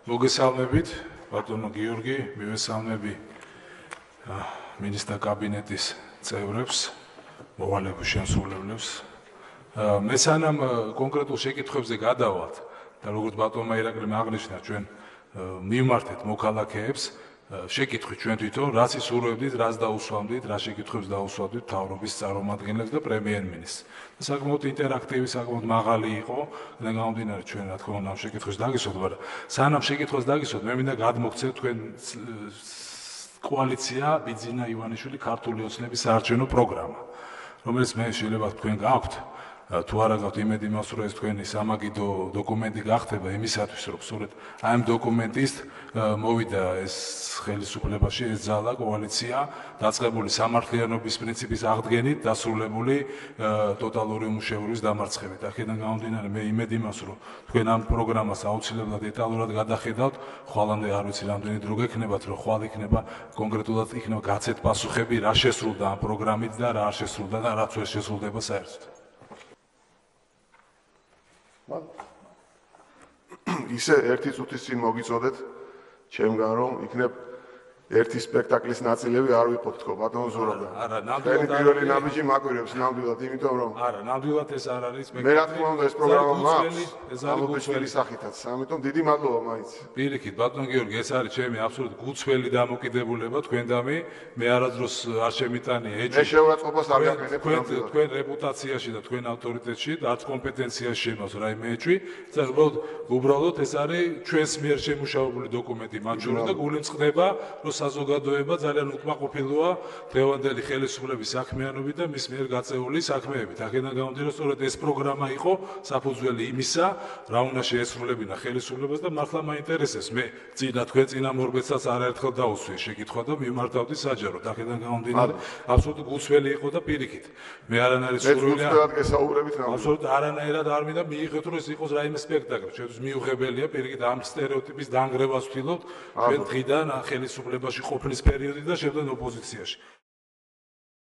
მოგესალმებით, ბატონო გიორგი, მივესალმები მინისტრთა კაბინეტის წევრებს, მოვალეობის შემსრულებლებს. მე სანამ კონკრეტულ შეკითხვებზე გადავალთ და როგორც ბატონმა ირაკლიმ აღნიშნა, ჩვენ მივმართეთ მოქალაქეებს შეკითხვით ჩვენ თვითონ, რაც ისურვებდით, რაც დაუსვამდით, რა შეკითხვებს დაუსვამდით მთავრობის წარმომადგენლებს და პრემიერ-მინისტრს. საკმაოდ ინტერაქტივი, საკმაოდ მაღალი იყო, და გამომდინარე ჩვენ რა თქმა უნდა ამ შეკითხვას დაგისვათ, მაგრამ სანამ შეკითხვას დაგისვათ, მე მინდა გადმოგცემ თქვენ კოალიცია ბიძინა ივანიშვილი ქართული ოცნების საარჩევნო პროგრამა, რომელიც მე შეიძლება თქვენ გაქვთ. თუ არა გაქვთ იმედი იმას, რომ ეს თქვენი სამაგიდო დოკუმენტი გახდება იმისათვის, რომ სწორედ ამ დოკუმენტის მოვიდა ეს ხელისუფლებაში ეს ძალა კოალიცია დაწყებული სამართლიანობის პრინციპის აღდგენით, დასრულებული ტოტალური უმუშევრობის დამარცხებით. აქედან გამომდინარე მე იმედი იმას, რომ თქვენ ამ პროგრამას აუცილებლად დეტალურად გადახედავთ, ხვალამდე არ ვიცი რამდენი დრო გექნებათ, რომ ხვალ იქნება კონკრეტულად იქნება გაცეთ პასუხები, რა შესრულდა ამ პროგრამით და რა არ შესრულდა და რაც ვერ შესრულდება საერთოდ. ისე ერთი წუთის წინ მოგიწოდეთ ჩემგან რომ იქნებ ერთი სპექტაკლის ნაწილები არ ვიყოთ თქო ბატონო ზურაბა. არა, ნამდვილად პირველი ნაბიჯი მაკვირებს ნამდვილად, იმიტომ რომ არა, ნამდვილად ეს არ არის მე რა თქმა უნდა ეს პროგრამა მაქვს. ეს არის გუცველი სახითაც. ამიტომ დიდი მადლობა მაინც. პირიქით, ბატონო გიორგი, ეს არის ჩემი აბსოლუტ გუცველი დამოკიდებულება თქვენდამი. მე არადროს არ შემიტანი ეჭვი. მე შეურაცხყოფას არ გაკეთებ თქვენ რეპუტაციაში და თქვენ ავტორიტეტში, არც კომპეტენციაში შემავს რაიმე ეჭვი. უბრალოდ ეს არის ჩვენს მიერ შემუშავებული დოკუმენტი მათ შორის და გულისხმდება, რომ საზოგადოება ძალიან უკმაყოფილოა დღევანდელი ხელისუფლების საქმიანობით და მის მიერ გაწეული საქმეებით. აქედან გამომდინარე, სწორედ ეს პროგრამა იყო საფუძველი იმისა, რა უნდა შეესრულებინა ხელისუფლებას და მართლა მაინტერესებს. მე თქვენ წინამორბედსაც არაერთხელ დაუსვი შეკითხვა და მიმართავდი საჯაროდ. აქედან გამომდინარე, აბსოლუტურად გულწრფელი იყო და პირიქით. მე არანაირი სურვილი აბსოლუტურად არანაირად არ მინდა მიიღოთ, რომ ეს იყოს რაიმე სპექტაკლი. ჩვენთვის მიუღებელია პირიქით ამ სტერეოტიპის დანგრევას ვთილობთ ჩვენ დღიდან ხელისუფლებაში ყოფნის პერიოდით და შემდეგ ოპოზიციაში.